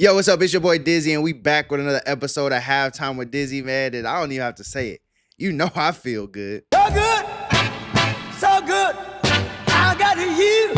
Yo, what's up? It's your boy Dizzy, and we back with another episode of Halftime with Dizzy, man. And I don't even have to say it. You know I feel good. So good, so good. I got you.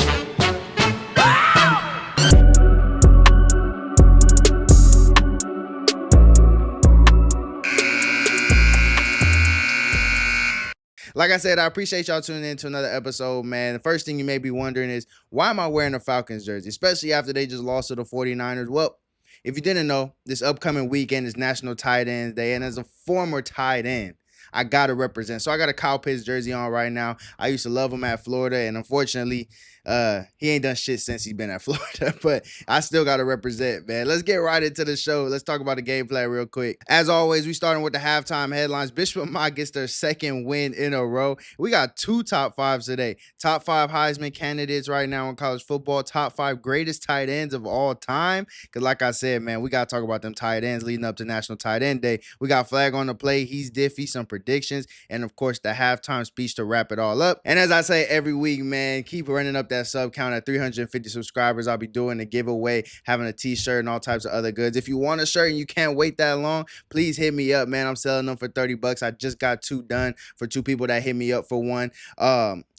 Like I said, I appreciate y'all tuning in to another episode, man. The first thing you may be wondering is, why am I wearing a Falcons jersey, especially after they just lost to the 49ers? Well, if you didn't know, this upcoming weekend is National Tight Ends Day, and as a former tight end, I got to represent. So I got a Kyle Pitts jersey on right now. I used to love him at Florida, and unfortunately, he ain't done shit since he's been at Florida, but I still got to represent, man. Let's get right into the show. Let's talk about the gameplay real quick. As always, we starting with the halftime headlines. Bishop Amat gets their second win in a row. We got two top fives today. Top five Heisman candidates right now in college football. Top five greatest tight ends of all time. Because like I said, man, we got to talk about them tight ends leading up to National Tight End Day. We got Flag on the play. He's diffy, some predictions, and of course, the halftime speech to wrap it all up. And as I say every week, man, keep running up that sub count at 350 subscribers. I'll be doing a giveaway, having a t-shirt and all types of other goods. If you want a shirt and you can't wait that long, please hit me up, man. I'm selling them for 30 bucks. I just got two done for two people that hit me up for one.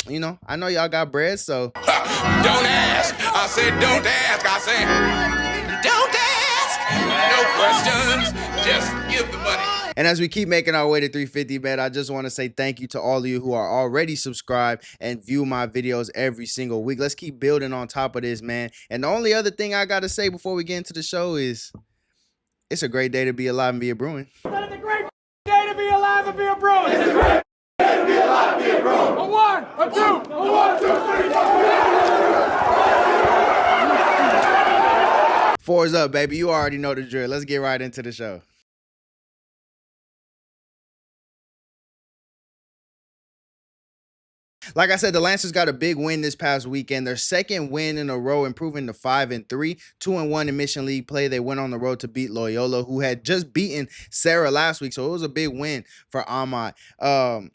You know, I know y'all got bread, so Don't ask. I said don't ask. I said don't ask. No questions. Just give the money. And as we keep making our way to 350, man, I just want to say thank you to all of you who are already subscribed and view my videos every single week. Let's keep building on top of this, man. And the only other thing I got to say before we get into the show is it's a great day to be alive and be a Bruin. It's a great day to be alive and be a Bruin. It's a great day to be alive and be a Bruin. A one, a two, A 1, 2, 3, 4. Four's up, baby. You already know the drill. Let's get right into the show. Like I said, the Lancers got a big win this past weekend. Their second win in a row, improving to 5-3, 2-1 in Mission League play. They went on the road to beat Loyola, who had just beaten Sarah last week. So it was a big win for Amat. And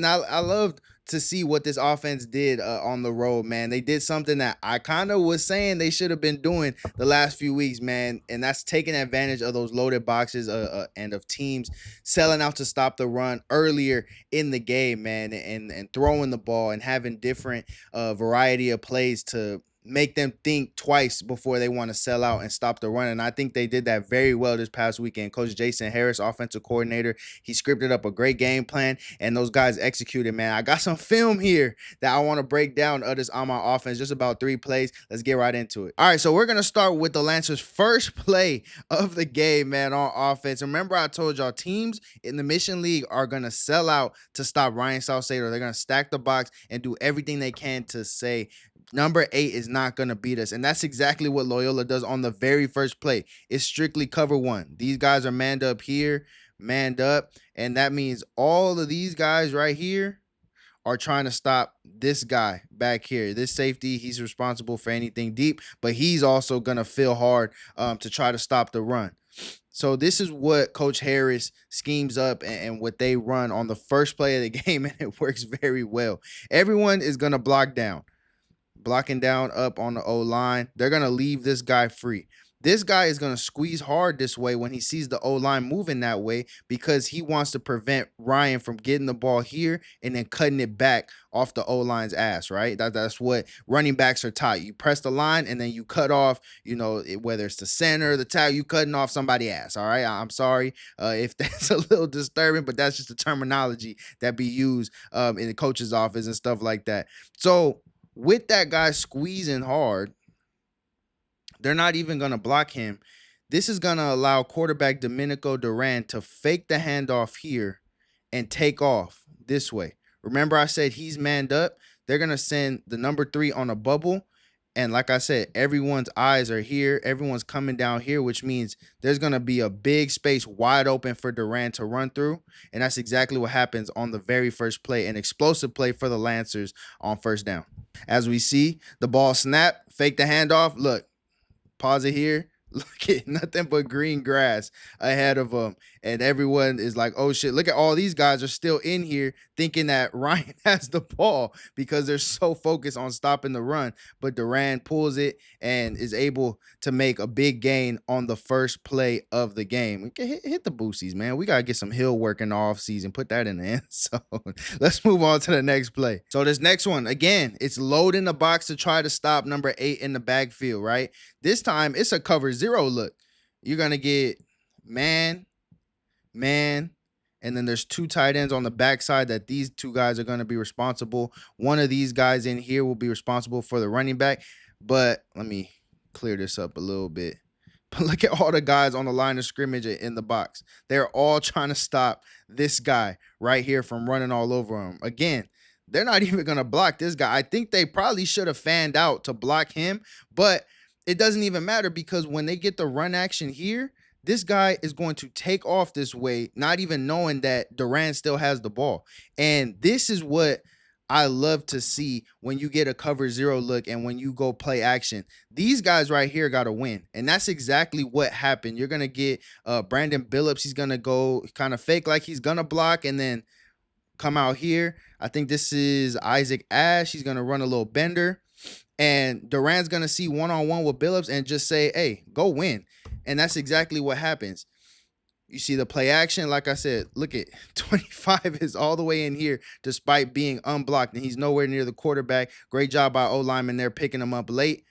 I loved to see what this offense did on the road, man. They did something that I kind of was saying they should have been doing the last few weeks, man, and that's taking advantage of those loaded boxes and of teams selling out to stop the run earlier in the game, man, and throwing the ball and having different variety of plays to make them think twice before they want to sell out and stop the run. And I think they did that very well this past weekend. Coach Jason Harris, offensive coordinator, he scripted up a great game plan, and those guys executed, man. I got some film here that I want to break down of this Amat offense, just about 3 plays. Let's get right into it. All right, so we're going to start with the Lancers' first play of the game, man, on offense. Remember, I told y'all teams in the Mission League are going to sell out to stop Ryan Salcedo. They're going to stack the box and do everything they can to say, number 8 is not going to beat us. And that's exactly what Loyola does on the very first play. It's strictly cover 1. These guys are manned up here, manned up. And that means all of these guys right here are trying to stop this guy back here. This safety, he's responsible for anything deep, but he's also going to feel hard to try to stop the run. So this is what Coach Harris schemes up and what they run on the first play of the game, and it works very well. Everyone is going to block down. Blocking down up on the O-line. They're going to leave this guy free. This guy is going to squeeze hard this way when he sees the O-line moving that way because he wants to prevent Ryan from getting the ball here and then cutting it back off the O-line's ass, right? That's what running backs are taught. You press the line and then you cut off, you know, whether it's the center or the tackle, you cutting off somebody's ass, all right? I'm sorry if that's a little disturbing, but that's just the terminology that be used in the coach's office and stuff like that. So with that guy squeezing hard, they're not even going to block him. This is going to allow quarterback Domenico Duran to fake the handoff here and take off this way. Remember I said he's manned up? They're going to send the number 3 on a bubble. And like I said, everyone's eyes are here. Everyone's coming down here, which means there's going to be a big space wide open for Duran to run through. And that's exactly what happens on the very first play, an explosive play for the Lancers on first down. As we see, the ball snap, fake the handoff. Look, pause it here. Look at nothing but green grass ahead of them. And everyone is like, oh shit, look at all these guys are still in here thinking that Ryan has the ball because they're so focused on stopping the run. But Durant pulls it and is able to make a big gain on the first play of the game. We can hit the boosties, man. We got to get some hill work in the offseason, put that in the end zone. Let's move on to the next play. So this next one, again, it's loading the box to try to stop number 8 in the backfield, right? This time it's a cover 0 look. You're going to get man, and then there's 2 tight ends on the backside that these 2 guys are going to be responsible. One of these guys in here will be responsible for the running back. But let me clear this up a little bit. But look at all the guys on the line of scrimmage in the box. They're all trying to stop this guy right here from running all over him. Again, they're not even going to block this guy. I think they probably should have fanned out to block him, but it doesn't even matter because when they get the run action here, this guy is going to take off this way, not even knowing that Durant still has the ball. And this is what I love to see when you get a cover 0 look and when you go play action. These guys right here got to win. And that's exactly what happened. You're going to get Brandon Billups. He's going to go kind of fake like he's going to block and then come out here. I think this is Isaac Ash. He's going to run a little bender. And Durant's going to see one-on-one with Billups and just say, hey, go win. And that's exactly what happens. You see the play action. Like I said, look at 25 is all the way in here despite being unblocked. And he's nowhere near the quarterback. Great job by O-lineman there picking him up late.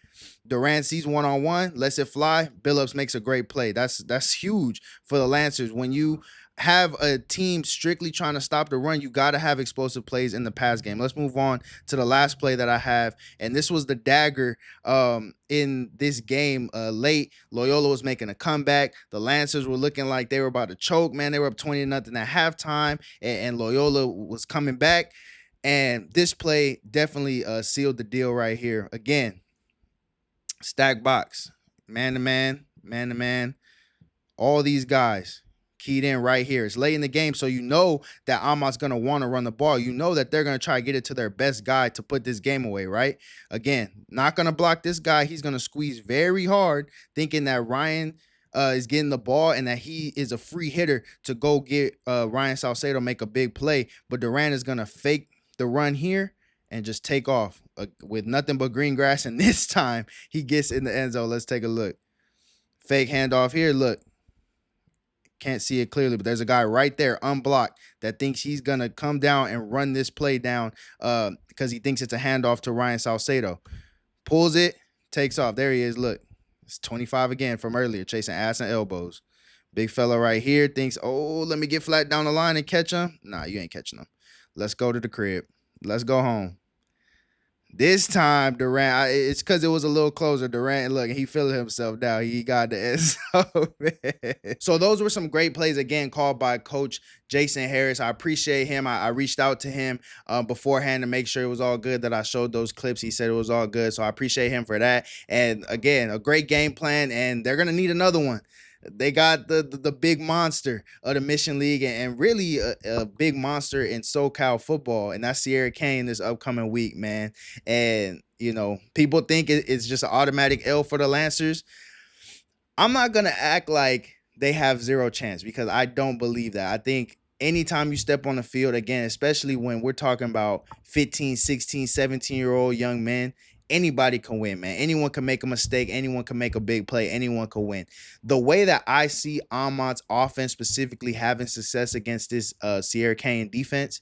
Durant sees one-on-one, lets it fly. Billups makes a great play. That's huge for the Lancers. When you have a team strictly trying to stop the run, you got to have explosive plays in the pass game. Let's move on to the last play that I have. And this was the dagger in this game late. Loyola was making a comeback. The Lancers were looking like they were about to choke, man. They were up 20-0 at halftime, and Loyola was coming back. And this play definitely sealed the deal right here. Again, stack box, man-to-man, man-to-man, all these guys keyed in right here. It's late in the game, so you know that Amat's going to want to run the ball. You know that they're going to try to get it to their best guy to put this game away, right? Again, not going to block this guy. He's going to squeeze very hard, thinking that Ryan is getting the ball and that he is a free hitter to go get Ryan Salcedo make a big play. But Durant is going to fake the run here and just take off with nothing but green grass. And this time he gets in the end zone. Let's take a look. Fake handoff here. Look. Can't see it clearly, but there's a guy right there unblocked that thinks he's going to come down and run this play down because he thinks it's a handoff to Ryan Salcedo. Pulls it, takes off. There he is. Look, it's 25 again from earlier, chasing ass and elbows. Big fella right here thinks, oh, let me get flat down the line and catch him. Nah, you ain't catching him. Let's go to the crib. Let's go home. This time, Durant, it's because it was a little closer. Durant, look, he feeling himself down. He got the end zone, man. So those were some great plays, again, called by Coach Jason Harris. I appreciate him. I reached out to him beforehand to make sure it was all good, that I showed those clips. He said it was all good, so I appreciate him for that. And, again, a great game plan, and they're going to need another one. They got the big monster of the Mission League and really a big monster in SoCal football, and that's Sierra Kane this upcoming week, man. And, you know, people think it's just an automatic L for the Lancers. I'm not going to act like they have zero chance because I don't believe that. I think anytime you step on the field, again, especially when we're talking about 15, 16, 17-year-old young men, anybody can win, man. Anyone can make a mistake. Anyone can make a big play. Anyone can win. The way that I see Amat's offense specifically having success against this Sierra Canyon defense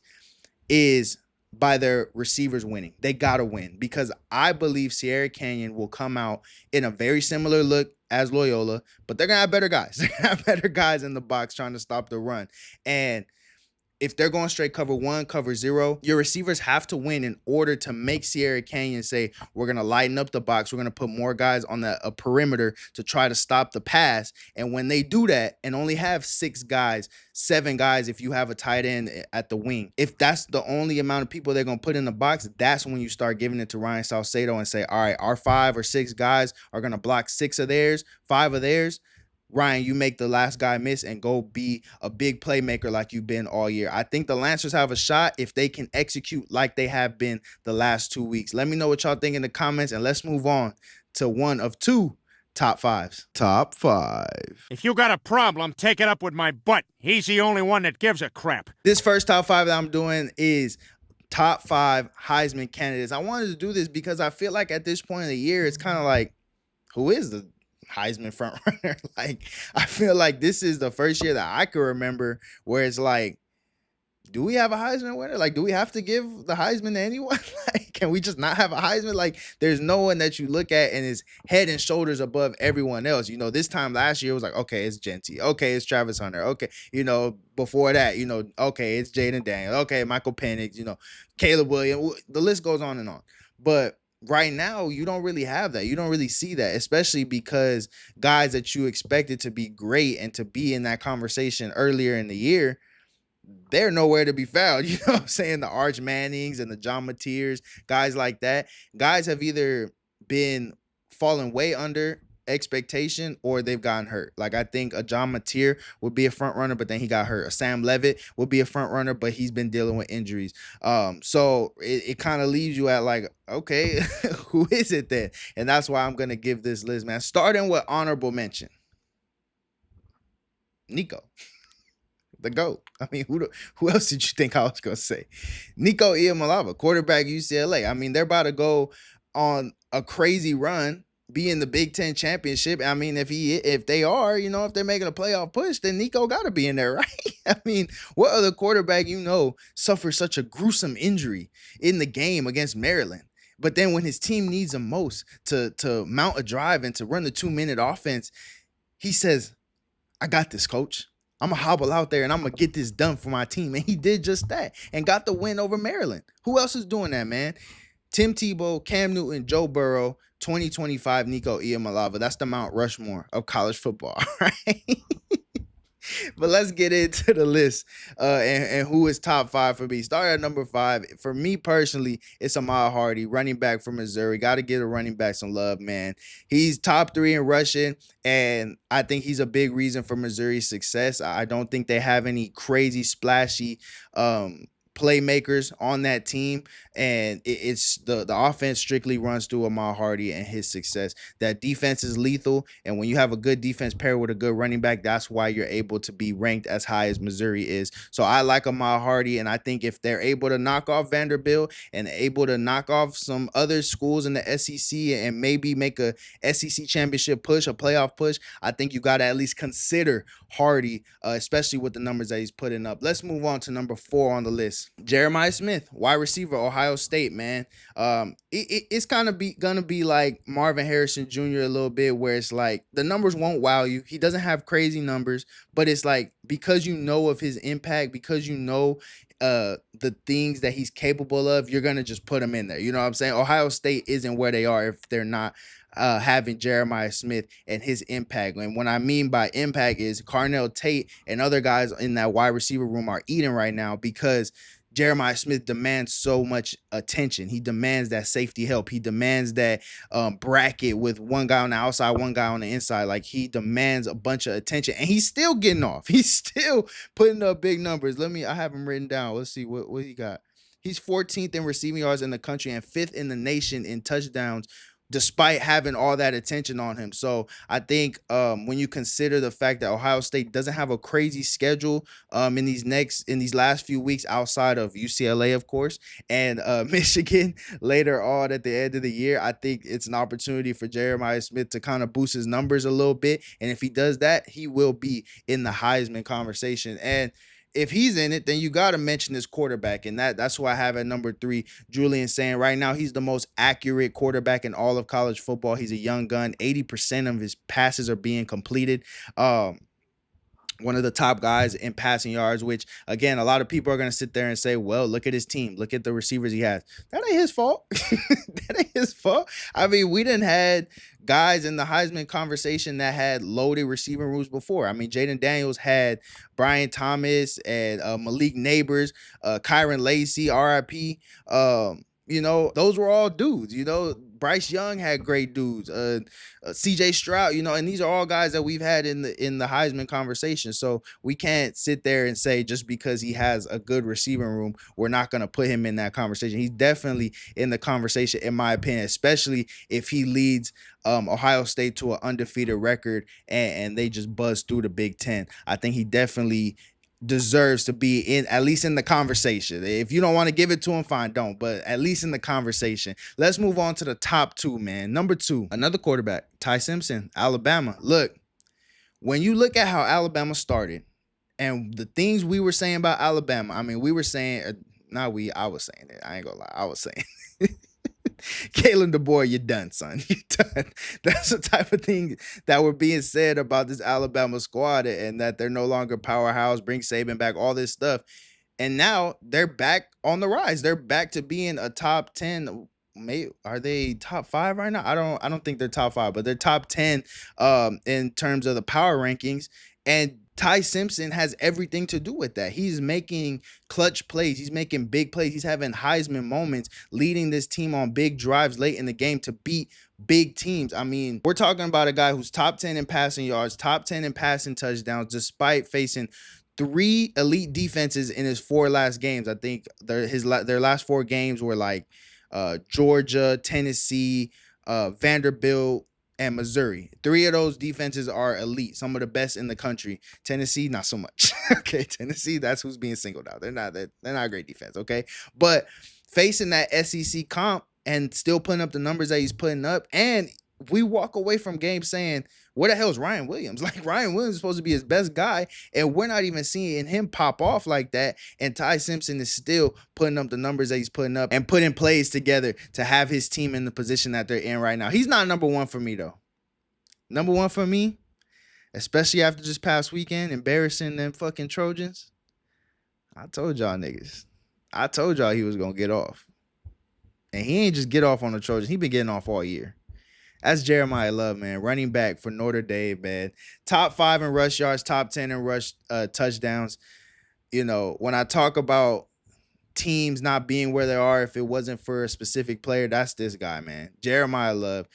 is by their receivers winning. They got to win because I believe Sierra Canyon will come out in a very similar look as Loyola, but they're going to have better guys. They're going to have better guys in the box trying to stop the run. And if they're going straight cover 1, cover 0, your receivers have to win in order to make Sierra Canyon say, we're going to lighten up the box. We're going to put more guys on the perimeter to try to stop the pass. And when they do that and only have 6 guys, 7 guys, if you have a tight end at the wing, if that's the only amount of people they're going to put in the box, that's when you start giving it to Ryan Salcedo and say, all right, our 5 or 6 guys are going to block 6 of theirs, 5 of theirs. Ryan, you make the last guy miss and go be a big playmaker like you've been all year. I think the Lancers have a shot if they can execute like they have been the last 2 weeks. Let me know what y'all think in the comments, and let's move on to one of 2 top fives. Top five. If you got a problem, take it up with my butt. He's the only one that gives a crap. This first top five that I'm doing is top five Heisman candidates. I wanted to do this because I feel like at this point in the year, it's kind of like, who is the Heisman front runner? Like, I feel like this is the first year that I can remember where it's like, do we have a Heisman winner? Like, do we have to give the Heisman to anyone? Like, can we just not have a Heisman? Like, there's no one that you look at and is head and shoulders above everyone else. You know, this time last year it was like, okay, it's Genty. Okay, it's Travis Hunter. Okay, you know, before that, you know, okay, it's Jaden Daniels. Okay, Michael Penix, you know, Caleb Williams. The list goes on and on. But right now, you don't really have that. You don't really see that, especially because guys that you expected to be great and to be in that conversation earlier in the year, they're nowhere to be found. You know what I'm saying? The Arch Mannings and the John Mateers, guys like that. Guys have either been falling way under expectation or they've gotten hurt. Like, I think a John Mateer would be a front runner, but then he got hurt. A Sam Levitt would be a front runner, but he's been dealing with injuries. So it kind of leaves you at like, okay, who is it then? And that's why I'm going to give this list, man. Starting with honorable mention. Nico. The GOAT. I mean, who else did you think I was going to say? Nico Iamaleava, quarterback UCLA. I mean, they're about to go on a crazy run, be in the Big Ten championship. I mean, if they are, you know, if they're making a playoff push, then Nico got to be in there, right? I mean, what other quarterback you know suffers such a gruesome injury in the game against Maryland? But then when his team needs him most to mount a drive and to run the 2-minute offense, he says, I got this, coach. I'm going to hobble out there and I'm going to get this done for my team. And he did just that and got the win over Maryland. Who else is doing that, man? Tim Tebow, Cam Newton, Joe Burrow, 2025 Nico Iamaleava. That's the Mount Rushmore of college football, right? But let's get into the list and who is top five for me. Start at number 5. For me personally, it's Amat Hardy, running back from Missouri. Got to give a running back some love, man. He's top 3 in rushing, and I think he's a big reason for Missouri's success. I don't think they have any crazy, splashy playmakers on that team, and it's the offense strictly runs through Amat Hardy and his success. That defense is lethal, and when you have a good defense paired with a good running back, that's why you're able to be ranked as high as Missouri is. So I like Amat Hardy, and I think if they're able to knock off Vanderbilt and able to knock off some other schools in the SEC and maybe make a SEC championship push, a playoff push, I think you got to at least consider Hardy, especially with the numbers that he's putting up. Let's move on to number 4 on the list. Jeremiah Smith, wide receiver, Ohio State, man. It's kind of gonna be like Marvin Harrison Jr. a little bit, where it's like the numbers won't wow you. He doesn't have crazy numbers, but it's like because you know of his impact, because you know the things that he's capable of, you're gonna just put him in there. You know what I'm saying? Ohio State isn't where they are if they're not having Jeremiah Smith and his impact. And what I mean by impact is Carnell Tate and other guys in that wide receiver room are eating right now because Jeremiah Smith demands so much attention. He demands that safety help. He demands that bracket with one guy on the outside, one guy on the inside. Like, he demands a bunch of attention, and he's still getting off. He's still putting up big numbers. I have him written down. Let's see what he got. He's 14th in receiving yards in the country and 5th in the nation in touchdowns, despite having all that attention on him. So I think when you consider the fact that Ohio State doesn't have a crazy schedule in these last few weeks outside of UCLA, of course, and Michigan later on at the end of the year, I think it's an opportunity for Jeremiah Smith to kind of boost his numbers a little bit. And if he does that, he will be in the Heisman conversation. And if he's in it, then you got to mention this quarterback, and that's who I have at number 3, Julian Sand. Right now, he's the most accurate quarterback in all of college football. He's a young gun. 80% of his passes are being completed. One of the top guys in passing yards, which, again, a lot of people are going to sit there and say, well, look at his team. Look at the receivers he has. That ain't his fault. That ain't his fault. I mean, we didn't had guys in the Heisman conversation that had loaded receiving rooms before. I mean, Jaden Daniels had Brian Thomas and Malik Neighbors, Kyron Lacey, RIP. those were all dudes. Bryce Young had great dudes. CJ Stroud, and these are all guys that we've had in the Heisman conversation. So we can't sit there and say just because he has a good receiving room, we're not going to put him in that conversation. He's definitely in the conversation, in my opinion, especially if he leads Ohio State to an undefeated record and they just buzz through the Big Ten. I think he definitely deserves to be at least in the conversation. If you don't want to give it to him, fine, don't. But at least in the conversation. Let's move on to the top two, man. Number two, another quarterback, Ty Simpson, Alabama. Look, when you look at how Alabama started and the things we were saying about Alabama, I mean, we were saying, I was saying it. I ain't gonna lie. I was saying Kalen DeBoer, you're done, son. You're done. That's the type of thing that were being said about this Alabama squad and that they're no longer powerhouse, bring Saban back, all this stuff. And now they're back on the rise. They're back to being a top 10. Are they top 5 right now? I don't think they're top 5, but they're top 10 in terms of the power rankings. And Ty Simpson has everything to do with that. He's making clutch plays. He's making big plays. He's having Heisman moments, leading this team on big drives late in the game to beat big teams. I mean, we're talking about a guy who's top 10 in passing yards, top 10 in passing touchdowns, despite facing 3 elite defenses in his 4 last games. I think their last 4 games were like Georgia, Tennessee, Vanderbilt, and Missouri. 3 of those defenses are elite, some of the best in the country. Tennessee, not so much. Okay, Tennessee, that's who's being singled out. They're not a great defense, okay? But facing that SEC comp and still putting up the numbers that he's putting up, and we walk away from games saying, where the hell is Ryan Williams? Like, Ryan Williams is supposed to be his best guy, and we're not even seeing him pop off like that. And Ty Simpson is still putting up the numbers that he's putting up and putting plays together to have his team in the position that they're in right now. He's not number one for me, though. Number one for me, especially after this past weekend, embarrassing them fucking Trojans. I told y'all niggas. I told y'all he was going to get off. And he ain't just get off on the Trojans. He been getting off all year. That's Jeremiah Love, man. Running back for Notre Dame, man. Top 5 in rush yards, top 10 in rush touchdowns. When I talk about teams not being where they are if it wasn't for a specific player, that's this guy, man. Jeremiah Love.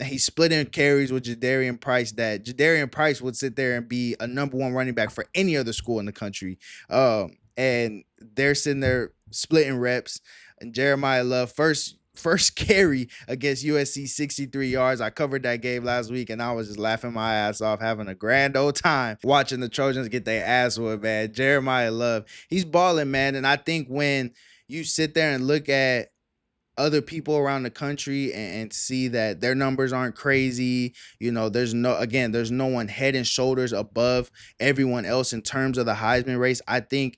He's splitting carries with Jadarian Price that Jadarian Price would sit there and be a number 1 running back for any other school in the country. And they're sitting there splitting reps. And Jeremiah Love, first carry against USC, 63 yards. I covered that game last week, and I was just laughing my ass off, having a grand old time watching the Trojans get their ass whooped, man. Jeremiah Love, he's balling, man. And I think when you sit there and look at other people around the country and see that their numbers aren't crazy, there's no one head and shoulders above everyone else in terms of the Heisman race. I think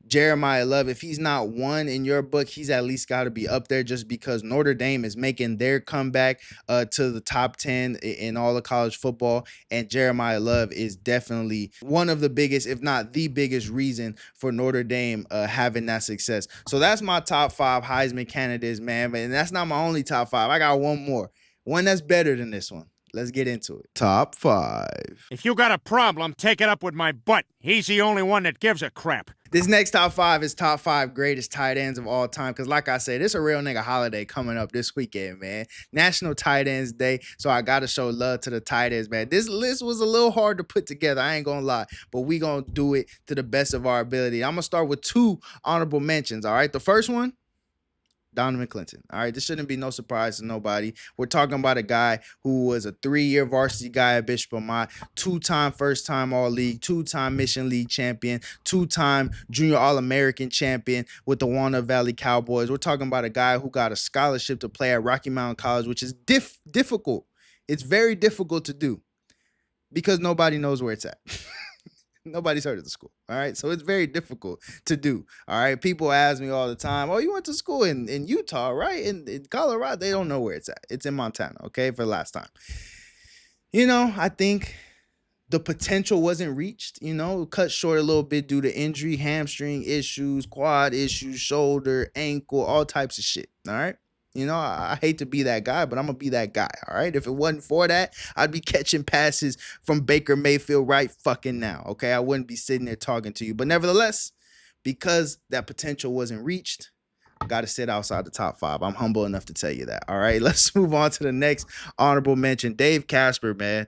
Jeremiah Love, if he's not 1 in your book, he's at least got to be up there just because Notre Dame is making their comeback to the top 10 in all of college football. And Jeremiah Love is definitely one of the biggest, if not the biggest reason for Notre Dame having that success. So that's my top 5 Heisman candidates, man. And that's not my only top 5. I got one more. One that's better than this one. Let's get into it. Top 5. If you got a problem, take it up with my butt. He's the only one that gives a crap. This next top 5 is top 5 greatest tight ends of all time. Because like I said, it's a real nigga holiday coming up this weekend, man. National Tight Ends Day. So I got to show love to the tight ends, man. This list was a little hard to put together. I ain't going to lie. But we going to do it to the best of our ability. I'm going to start with 2 honorable mentions, all right? The first one, Donovan Clinton. All right, this shouldn't be no surprise to nobody. We're talking about a guy who was a 3-year varsity guy at Bishop Amat, 2-time first-time All-League, 2-time Mission League champion, 2-time Junior All-American champion with the Walnut Valley Cowboys. We're talking about a guy who got a scholarship to play at Rocky Mountain College, which is difficult. It's very difficult to do because nobody knows where it's at. Nobody's heard of the school. All right. So it's very difficult to do. All right. People ask me all the time, oh, you went to school in Utah, right? In Colorado. They don't know where it's at. It's in Montana. Okay. For the last time. I think the potential wasn't reached, cut short a little bit due to injury, hamstring issues, quad issues, shoulder, ankle, all types of shit. All right. I hate to be that guy, but I'm going to be that guy, all right? If it wasn't for that, I'd be catching passes from Baker Mayfield right fucking now, okay? I wouldn't be sitting there talking to you. But nevertheless, because that potential wasn't reached, got to sit outside the top 5. I'm humble enough to tell you that. All right, let's move on to the next honorable mention. Dave Casper, man.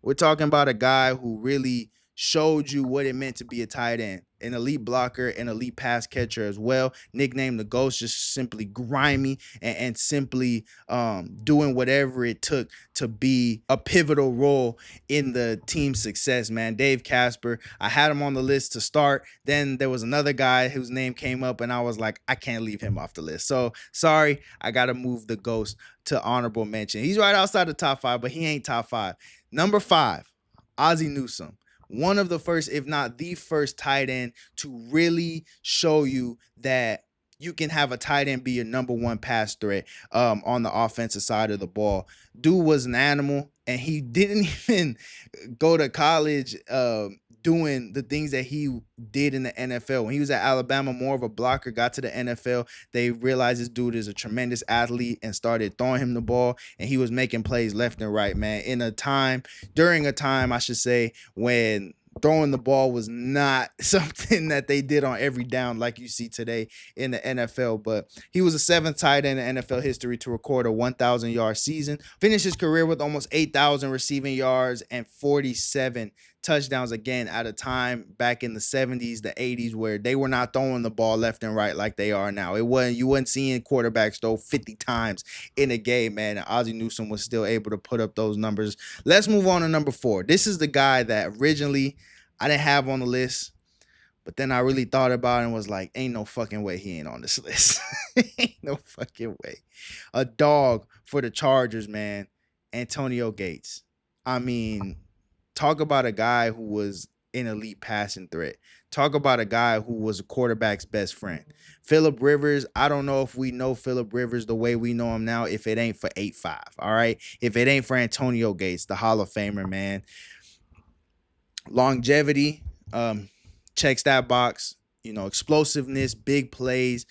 We're talking about a guy who really showed you what it meant to be a tight end, an elite blocker, an elite pass catcher as well. Nicknamed the Ghost, just simply grimy and simply doing whatever it took to be a pivotal role in the team's success, man. Dave Casper, I had him on the list to start. Then there was another guy whose name came up, and I was like, I can't leave him off the list. So sorry, I got to move the Ghost to honorable mention. He's right outside the top 5, but he ain't top 5. Number 5, Ozzie Newsome. One of the first, if not the first tight end to really show you that you can have a tight end be your number 1 pass threat on the offensive side of the ball. Dude was an animal, and he didn't even go to college doing the things that he did in the NFL. When he was at Alabama, more of a blocker, got to the NFL, they realized this dude is a tremendous athlete and started throwing him the ball, and he was making plays left and right, man. During a time, I should say, when throwing the ball was not something that they did on every down like you see today in the NFL. But he was a 7th tight end in NFL history to record a 1,000-yard season. Finished his career with almost 8,000 receiving yards and 47 touchdowns, again, at a time back in the 70s, the 80s, where they were not throwing the ball left and right like they are now. You wasn't seeing quarterbacks throw 50 times in a game, man. And Ozzie Newsome was still able to put up those numbers. Let's move on to number 4. This is the guy that originally I didn't have on the list, but then I really thought about it and was like, ain't no fucking way he ain't on this list. Ain't no fucking way. A dog for the Chargers, man. Antonio Gates. I mean, talk about a guy who was an elite passing threat. Talk about a guy who was a quarterback's best friend. Phillip Rivers, I don't know if we know Phillip Rivers the way we know him now if it ain't for 8'5", all right? If it ain't for Antonio Gates, the Hall of Famer, man. Longevity, checks that box. Explosiveness, big plays,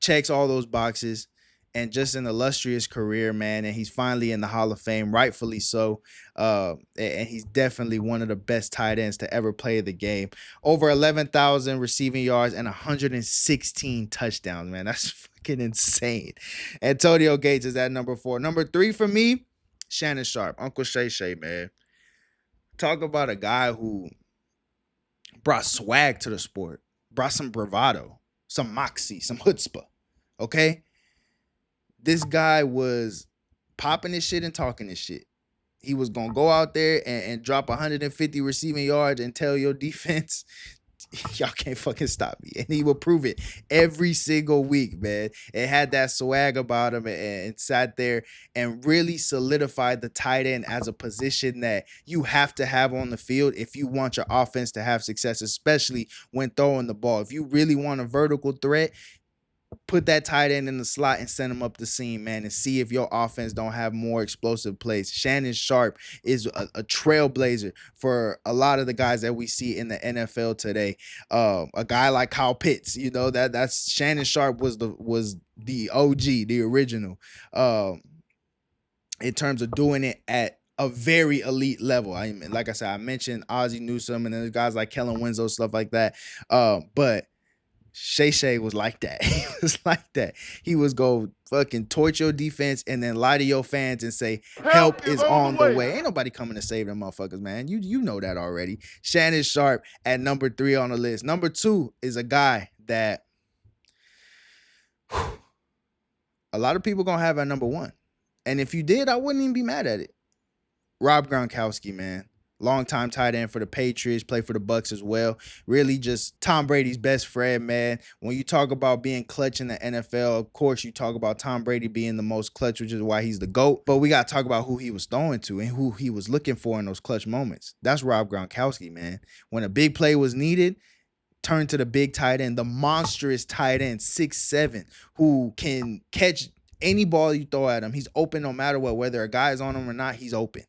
checks all those boxes. And just an illustrious career, man. And he's finally in the Hall of Fame, rightfully so. And he's definitely one of the best tight ends to ever play the game. Over 11,000 receiving yards and 116 touchdowns, man. That's fucking insane. Antonio Gates is at number 4. Number 3 for me, Shannon Sharp, Uncle Shay Shay, man. Talk about a guy who brought swag to the sport, brought some bravado, some moxie, some chutzpah, okay? This guy was popping his shit and talking his shit. He was going to go out there and drop 150 receiving yards and tell your defense, y'all can't fucking stop me. And he would prove it every single week, man. It had that swag about him and sat there and really solidified the tight end as a position that you have to have on the field if you want your offense to have success, especially when throwing the ball. If you really want a vertical threat, put that tight end in the slot and send him up the seam, man, and see if your offense don't have more explosive plays. Shannon Sharp is a trailblazer for a lot of the guys that we see in the NFL today. A guy like Kyle Pitts, that's Shannon Sharp was the OG, the original, in terms of doing it at a very elite level. I mean, like I said, I mentioned Ozzie Newsome and then guys like Kellen Winslow, stuff like that. But Shay Shay was like that. He was like that. He was go fucking torch your defense and then lie to your fans and say, help is on the way. Ain't nobody coming to save them motherfuckers, man. You know that already. Shannon Sharp at number 3 on the list. Number 2 is a guy that a lot of people gonna have at number 1. And if you did, I wouldn't even be mad at it. Rob Gronkowski, man. Longtime tight end for the Patriots, played for the Bucks as well. Really just Tom Brady's best friend, man. When you talk about being clutch in the NFL, of course you talk about Tom Brady being the most clutch, which is why he's the GOAT. But we got to talk about who he was throwing to and who he was looking for in those clutch moments. That's Rob Gronkowski, man. When a big play was needed, turn to the big tight end, the monstrous tight end, 6'7", who can catch any ball you throw at him. He's open no matter what, whether a guy is on him or not, he's open.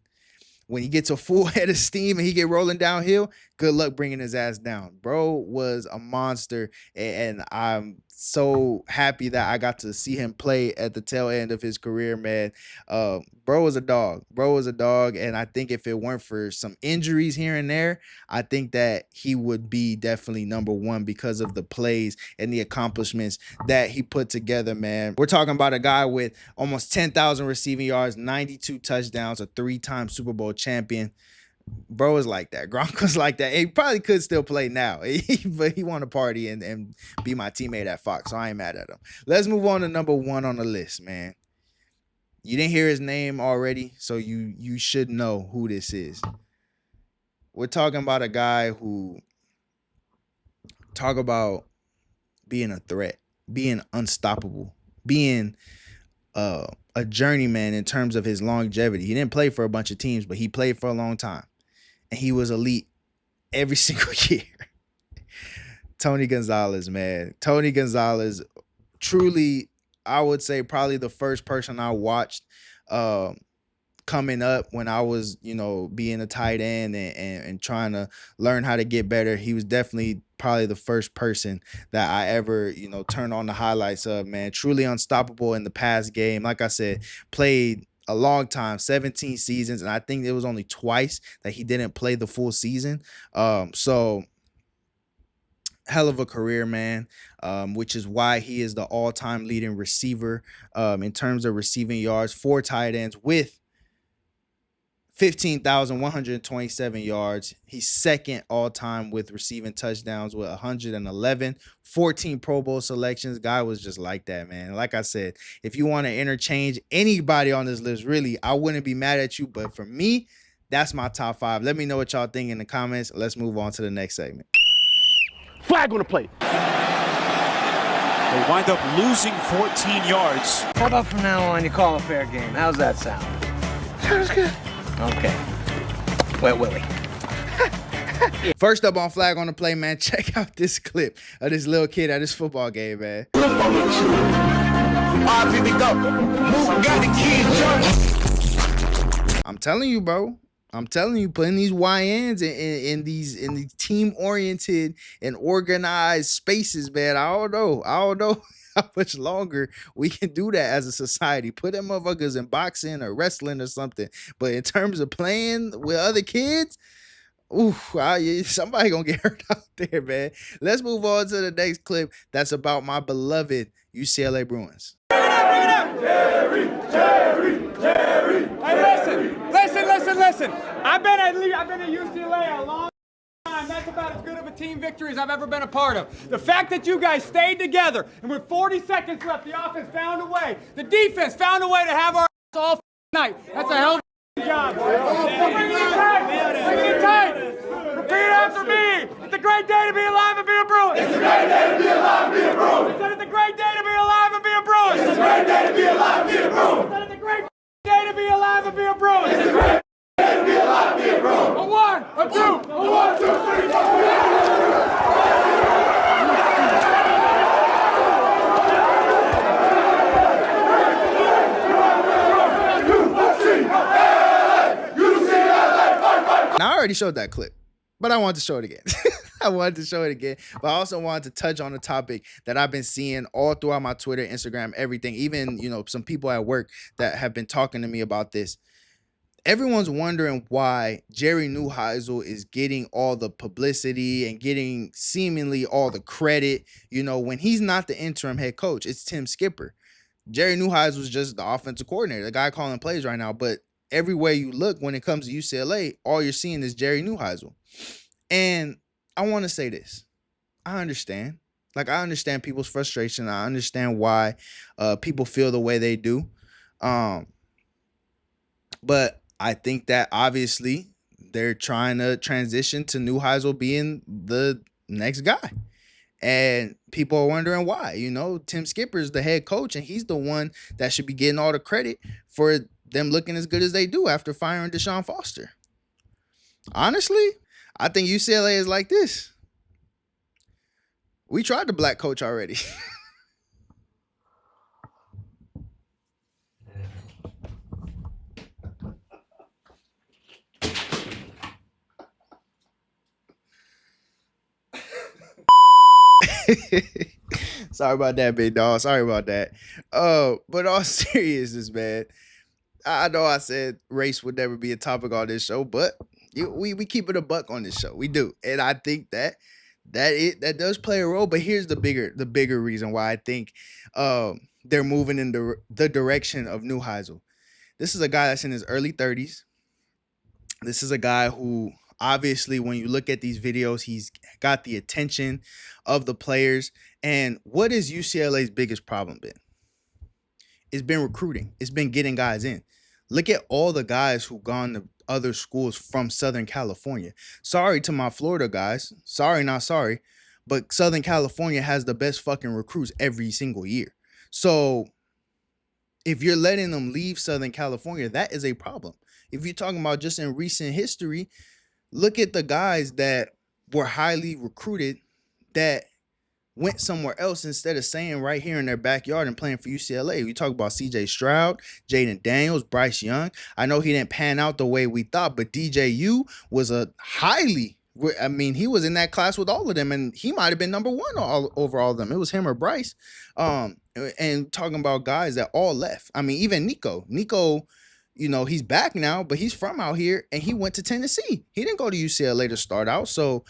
When he gets a full head of steam and he get rolling downhill, good luck bringing his ass down. Bro was a monster, and I'm so happy that I got to see him play at the tail end of his career, man. Bro was a dog. Bro was a dog. And I think if it weren't for some injuries here and there, I think that he would be definitely number one because of the plays and the accomplishments that he put together, man. We're talking about a guy with almost 10,000 receiving yards, 92 touchdowns, a 3-time Super Bowl champion. Bro is like that. Gronk was like that. He probably could still play now, but he want to party and be my teammate at Fox, so I ain't mad at him. Let's move on to number one on the list, man. You didn't hear his name already, so you should know who this is. We're talking about a guy who talk about being a threat, being unstoppable, being a journeyman in terms of his longevity. He didn't play for a bunch of teams, but he played for a long time. And he was elite every single year. Tony Gonzalez, man. Tony Gonzalez, truly, I would say probably the first person I watched coming up when I was, being a tight end and trying to learn how to get better. He was definitely probably the first person that I ever, turned on the highlights of, man. Truly unstoppable in the pass game. Like I said, played a long time, 17 seasons, and I think it was only twice that he didn't play the full season. So hell of a career, man, which is why he is the all-time leading receiver in terms of receiving yards for tight ends with 15,127 yards. He's second all-time with receiving touchdowns with 111, 14 Pro Bowl selections. Guy was just like that, man. Like I said, if you want to interchange anybody on this list, really, I wouldn't be mad at you. But for me, that's my top 5. Let me know what y'all think in the comments. Let's move on to the next segment. Flag on the play. They wind up losing 14 yards. How about from now on you call a fair game? How's that sound? Sounds good. Okay. Wet Willie. First up on Flag on the Play, man, check out this clip of this little kid at this football game, man. I'm telling you, bro. I'm telling you, putting these YNs in these team-oriented and organized spaces, man. I don't know how much longer we can do that as a society. Put them motherfuckers in boxing or wrestling or something. But in terms of playing with other kids, somebody gonna get hurt out there, man. Let's move on to the next clip that's about my beloved UCLA Bruins. Jerry. Hey, listen. I've been at UCLA a long time. That's about as good of a team victory as I've ever been a part of. The fact that you guys stayed together and with 40 seconds left, the offense found a way. The defense found a way to have our all night. That's a hell of a job. Bring it tight. Repeat after me. It's a great day to be alive and be a Bruin. It's a great day to be alive and be a Bruin. It's a great day to be alive and be a Bruin. It's a great day to be alive and be a Bruin. It's a great day to be alive and be a Bruin. It's a great day to be alive and be a Bruin. A 1, a 2, A 1, 2, 3, 4. Now, I already showed that clip, but I wanted to show it again. But I also wanted to touch on a topic that I've been seeing all throughout my Twitter, Instagram, everything. Even, some people at work that have been talking to me about this. Everyone's wondering why Jerry Neuheisel is getting all the publicity and getting seemingly all the credit, when he's not the interim head coach. It's Tim Skipper. Jerry Neuheisel is just the offensive coordinator, the guy calling plays right now. But everywhere you look when it comes to UCLA, all you're seeing is Jerry Neuheisel. And I want to say this. I understand. I understand people's frustration. I understand why people feel the way they do. But I think that obviously they're trying to transition to Neuheisel being the next guy. And people are wondering why. Tim Skipper's the head coach, and he's the one that should be getting all the credit for them looking as good as they do after firing Deshaun Foster. Honestly, I think UCLA is like this. We tried the black coach already. Sorry about that, big dog. Sorry about that. But all seriousness, man. I know I said race would never be a topic on this show, but we keep it a buck on this show. We do, and I think that does play a role. But here's the bigger reason why I think they're moving in the direction of Neuheisel. This is a guy that's in his early 30s. This is a guy who obviously, when you look at these videos, he's got the attention of the players. And what is UCLA's biggest problem been? It's been recruiting. It's been getting guys in. Look at all the guys who've gone to other schools from Southern California. Sorry to my Florida guys. Sorry, not sorry. But Southern California has the best fucking recruits every single year. So if you're letting them leave Southern California, that is a problem. If you're talking about just in recent history, look at the guys that were highly recruited that went somewhere else instead of staying right here in their backyard and playing for UCLA. We talk about CJ Stroud, Jaden Daniels, Bryce Young. I know he didn't pan out the way we thought, but DJU was he was in that class with all of them, and he might have been number one over all of them. It was him or Bryce. And talking about guys that all left. I mean, even Nico, he's back now, but he's from out here, and he went to Tennessee. He didn't go to UCLA to start out. So,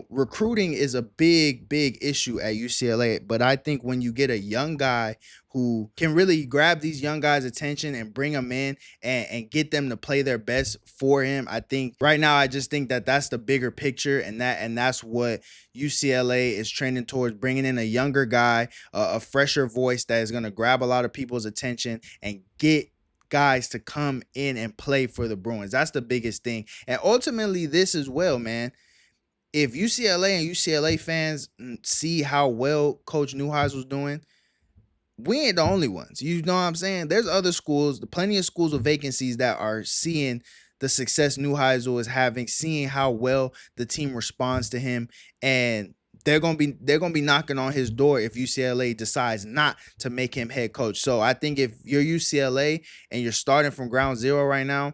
recruiting is a big, big issue at UCLA. But I think when you get a young guy who can really grab these young guys' attention and bring them in and get them to play their best for him, I think right now, I just think that that's the bigger picture, and that's what UCLA is trending towards, bringing in a younger guy, a fresher voice that is going to grab a lot of people's attention and get guys to come in and play for the Bruins. That's the biggest thing. And ultimately this as well, man. If UCLA and UCLA fans see how well Coach Neuheisel's doing, we ain't the only ones. You know what I'm saying? There's other schools, plenty of schools with vacancies that are seeing the success Neuheisel is having, seeing how well the team responds to him, and they're gonna be knocking on his door if UCLA decides not to make him head coach. So I think if you're UCLA and you're starting from ground zero right now,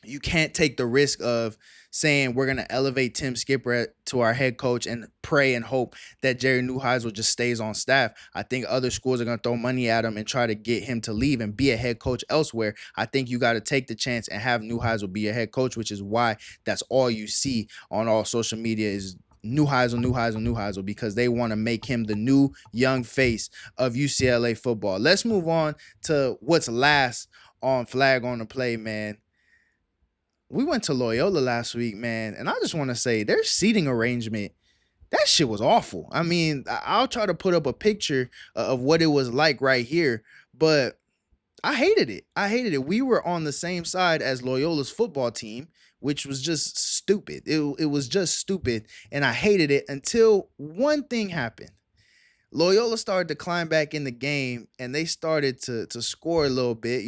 you can't take the risk of saying we're going to elevate Tim Skipper to our head coach and pray and hope that Jerry Neuheisel just stays on staff. I think other schools are going to throw money at him and try to get him to leave and be a head coach elsewhere. I think you got to take the chance and have Neuheisel be a head coach, which is why that's all you see on all social media is Neuheisel, because they want to make him the new young face of UCLA football. Let's move on to what's last on Flag on the Play, man. We went to Loyola last week, man, and I just want to say their seating arrangement, that shit was awful. I mean, I'll try to put up a picture of what it was like right here, but I hated it. We were on the same side as Loyola's football team, which was just stupid. It was just stupid, and I hated it until one thing happened. Loyola started to climb back in the game, and they started to score a little bit,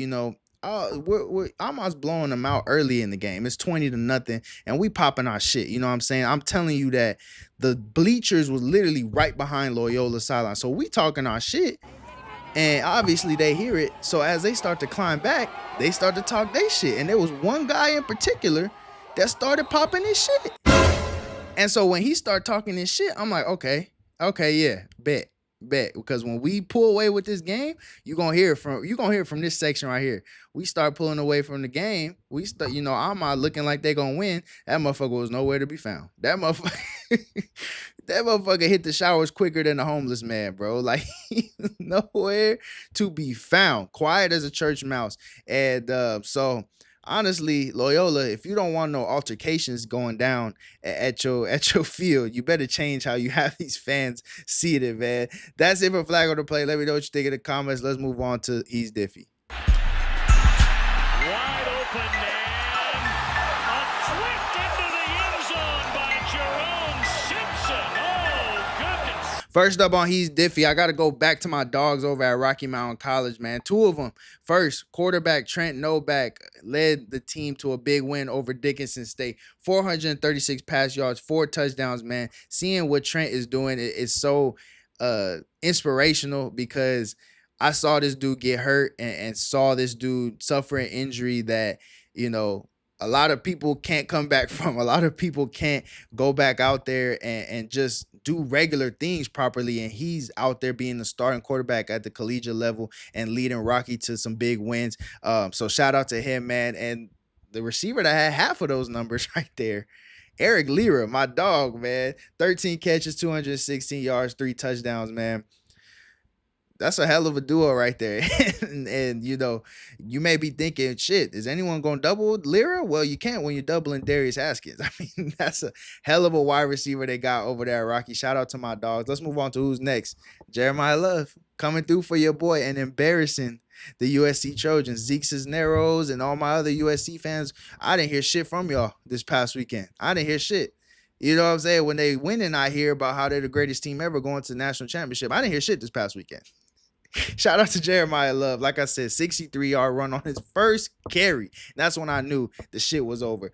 Amat's blowing them out early in the game. It's 20-0, and we popping our shit. You know what I'm saying? I'm telling you that the bleachers was literally right behind Loyola's sideline. So we talking our shit, and obviously they hear it. So as they start to climb back, they start to talk their shit. And there was one guy in particular that started popping his shit. And so when he started talking his shit, I'm like, okay, yeah, bet. Because when we pull away with this game, you're gonna hear from this section right here. We start pulling away from the game. I'm not looking like they're gonna win. That motherfucker was nowhere to be found. That motherfucker hit the showers quicker than a homeless man, bro. Like nowhere to be found. Quiet as a church mouse. And so honestly, Loyola, if you don't want no altercations going down at your field, you better change how you have these fans seated, man. That's it for Flag on the Play. Let me know what you think in the comments. Let's move on to He's Diffie. Wide open and flicked into the end zone by Jerome Simpson. Oh, goodness. First up on He's Diffie, I got to go back to my dogs over at Rocky Mountain College, man. Two of them. First, quarterback Trent Novak led the team to a big win over Dickinson State. 436 pass yards, 4 touchdowns, man. Seeing what Trent is doing is so inspirational because I saw this dude get hurt and saw this dude suffer an injury that, a lot of people can't come back from. A lot of people can't go back out there and just do regular things properly, and he's out there being the starting quarterback at the collegiate level and leading Rocky to some big wins. So shout out to him, man. And the receiver that had half of those numbers right there, Eric Lira, my dog, man. 13 catches, 216 yards, 3 touchdowns, man. That's a hell of a duo right there. and you know, you may be thinking, shit, is anyone going to double Lyra? Well, you can't when you're doubling Darius Haskins. I mean, that's a hell of a wide receiver they got over there, Rocky. Shout out to my dogs. Let's move on to who's next. Jeremiah Love coming through for your boy and embarrassing the USC Trojans. Zeke Cisneros and all my other USC fans. I didn't hear shit from y'all this past weekend. I didn't hear shit. You know what I'm saying? When they win and I hear about how they're the greatest team ever going to the national championship, I didn't hear shit this past weekend. Shout out to Jeremiah Love. Like I said, 63-yard run on his first carry. That's when I knew the shit was over.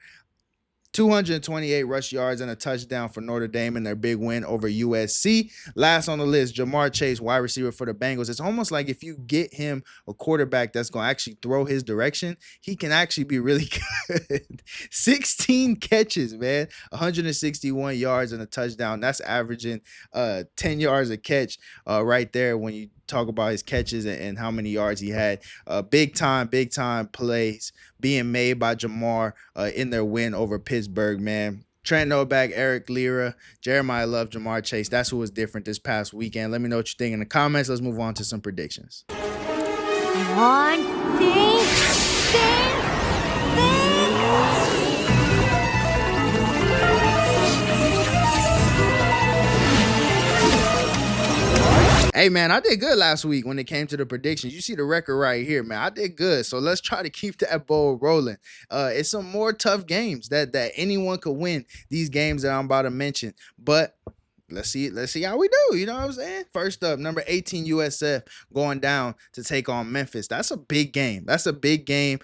228 rush yards and a touchdown for Notre Dame in their big win over USC. Last on the list, Jamar Chase, wide receiver for the Bengals. It's almost like if you get him a quarterback that's going to actually throw his direction, he can actually be really good. 16 catches, man. 161 yards and a touchdown. That's averaging 10 yards a catch right there when you talk about his catches and how many yards he had. Big time plays being made by Jamar in their win over Pittsburgh, man. Trent Novak, Eric Lira, Jeremiah Love, Jamar Chase. That's who was different this past weekend. Let me know what you think in the comments. Let's move on to some predictions. One thing. Hey, man, I did good last week when it came to the predictions. You see the record right here, man. I did good. So let's try to keep that ball rolling. It's some more tough games that anyone could win, these games that I'm about to mention. But let's see how we do. You know what I'm saying? First up, number 18 USF going down to take on Memphis. That's a big game. That's a big game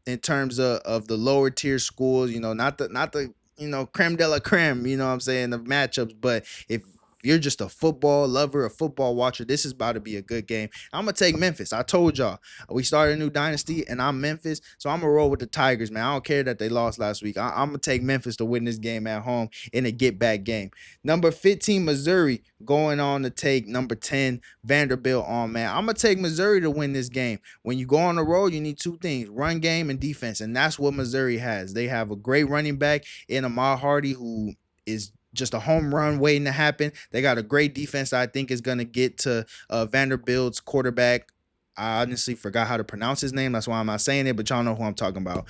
in terms of the lower tier schools, you know, not the you know, creme de la creme, you know what I'm saying, the matchups. But if you're just a football lover, a football watcher, this is about to be a good game. I'm going to take Memphis. I told y'all, we started a new dynasty, and I'm Memphis, so I'm going to roll with the Tigers, man. I don't care that they lost last week. I'm going to take Memphis to win this game at home in a get-back game. Number 15, Missouri, going on to take number 10, Vanderbilt on, man. I'm going to take Missouri to win this game. When you go on the road, you need two things, run game and defense, and that's what Missouri has. They have a great running back in Amat Hardy, who is just a home run waiting to happen. They got a great defense that I think is going to get to Vanderbilt's quarterback. I honestly forgot how to pronounce his name. That's why I'm not saying it, but y'all know who I'm talking about.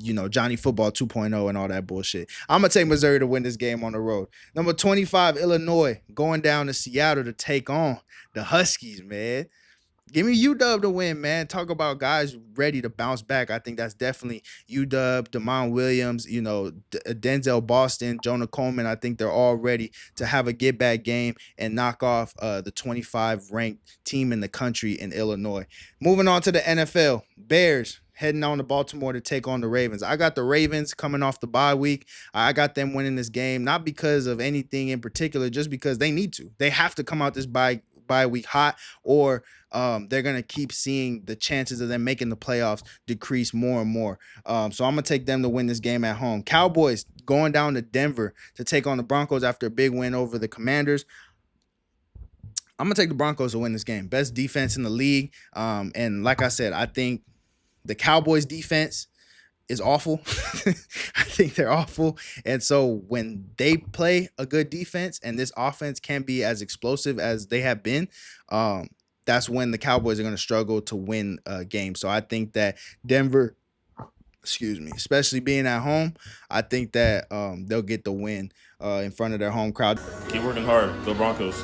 You know, Johnny Football 2.0 and all that bullshit. I'm going to take Missouri to win this game on the road. Number 25, Illinois, going down to Seattle to take on the Huskies, man. Give me UW to win, man. Talk about guys ready to bounce back. I think that's definitely UW, Damon Williams, you know, Denzel Boston, Jonah Coleman. I think they're all ready to have a get-back game and knock off the 25-ranked team in the country in Illinois. Moving on to the NFL. Bears heading on to Baltimore to take on the Ravens. I got the Ravens coming off the bye week. I got them winning this game, not because of anything in particular, just because they need to. They have to come out this bye week hot, or they're going to keep seeing the chances of them making the playoffs decrease more and more. So I'm going to take them to win this game at home. Cowboys going down to Denver to take on the Broncos after a big win over the Commanders. I'm going to take the Broncos to win this game. Best defense in the league. And like I said, I think the Cowboys defense is awful. I think they're awful. And so when they play a good defense and this offense can be as explosive as they have been, that's when the Cowboys are going to struggle to win games. So I think that Denver, especially being at home, I think that they'll get the win in front of their home crowd. Keep working hard. Go Broncos.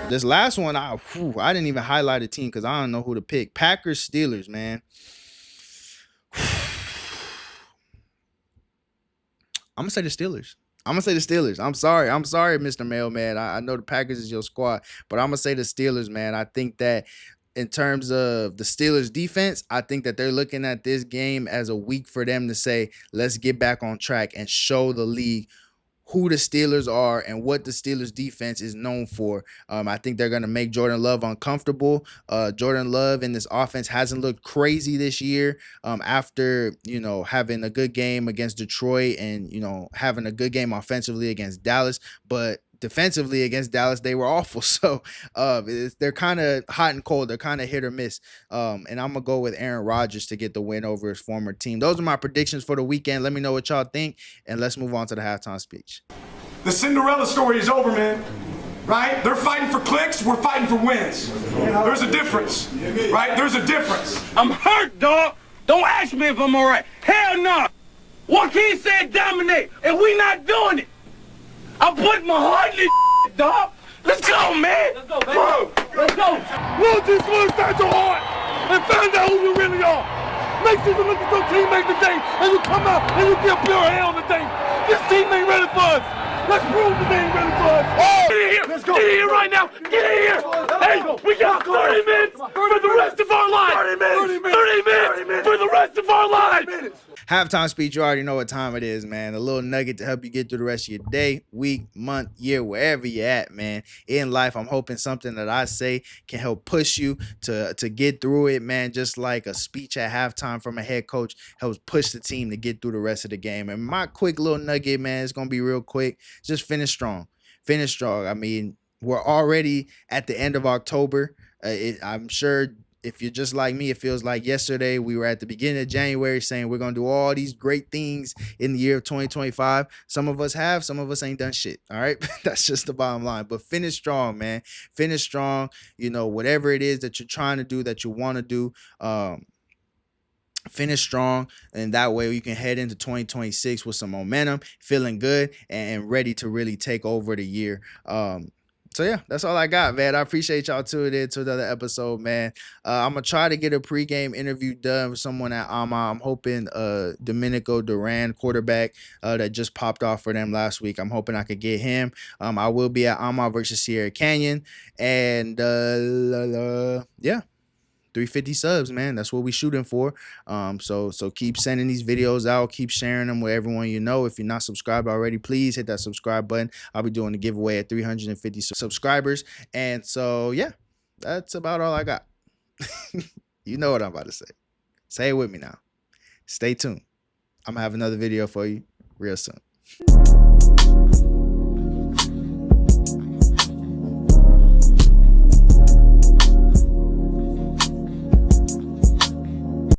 This last one, I didn't even highlight a team because I don't know who to pick. Packers, Steelers, man. I'm going to say the Steelers. I'm sorry, Mr. Mailman. I know the Packers is your squad, but I'm going to say the Steelers, man. I think that in terms of the Steelers defense, I think that they're looking at this game as a week for them to say, let's get back on track and show the league who the Steelers are and what the Steelers defense is known for. I think they're going to make Jordan Love uncomfortable. Jordan Love in this offense hasn't looked crazy this year after, having a good game against Detroit and, having a good game offensively against Dallas. But defensively against Dallas, they were awful. So they're kind of hot and cold. They're kind of hit or miss. And I'm going to go with Aaron Rodgers to get the win over his former team. Those are my predictions for the weekend. Let me know what y'all think, and let's move on to the halftime speech. The Cinderella story is over, man. Right? They're fighting for clicks, we're fighting for wins. There's a difference. Right? There's a difference. I'm hurt, dog. Don't ask me if I'm all right. Hell no. Joaquin said dominate, and we not doing it. I'm putting my heart in this shit, dog. Let's go, man. Let's go, baby. Let's go. Lose this one inside your heart and find out who you really are. Make sure you look at your teammate today and you come out and you give pure hell today. This team ain't ready for us. Let's prove that they ain't ready for us. Get in here. Let's go. Get in here right now. Get in here. Hey, we got 30 minutes for the rest of our lives. 30 minutes for the rest of our lives. Halftime speech, you already know what time it is, man. A little nugget to help you get through the rest of your day, week, month, year, wherever you're at, man. In life, I'm hoping something that I say can help push you to get through it, man. Just like a speech at halftime from a head coach helps push the team to get through the rest of the game. And my quick little nugget, man, it's going to be real quick. Just finish strong. Finish strong. I mean, we're already at the end of October. I'm sure if you're just like me, it feels like yesterday we were at the beginning of January saying we're going to do all these great things in the year of 2025. Some of us have, some of us ain't done shit. All right. That's just the bottom line. But finish strong, man. Finish strong. Whatever it is that you're trying to do, that you want to do, finish strong, and that way you can head into 2026 with some momentum, feeling good and ready to really take over the year. So yeah, that's all I got, man. I appreciate y'all tuning in to another episode, man. I'm gonna try to get a pregame interview done with someone at Amat. I'm hoping Domenico Duran, quarterback, that just popped off for them last week. I'm hoping I could get him. I will be at Amat versus Sierra Canyon, and yeah. 350 subs, man. That's what we shooting for. So keep sending these videos out. Keep sharing them with everyone you know. If you're not subscribed already, please hit that subscribe button. I'll be doing a giveaway at 350 subscribers. And so, yeah, that's about all I got. You know what I'm about to say. Say it with me now. Stay tuned. I'm going to have another video for you real soon.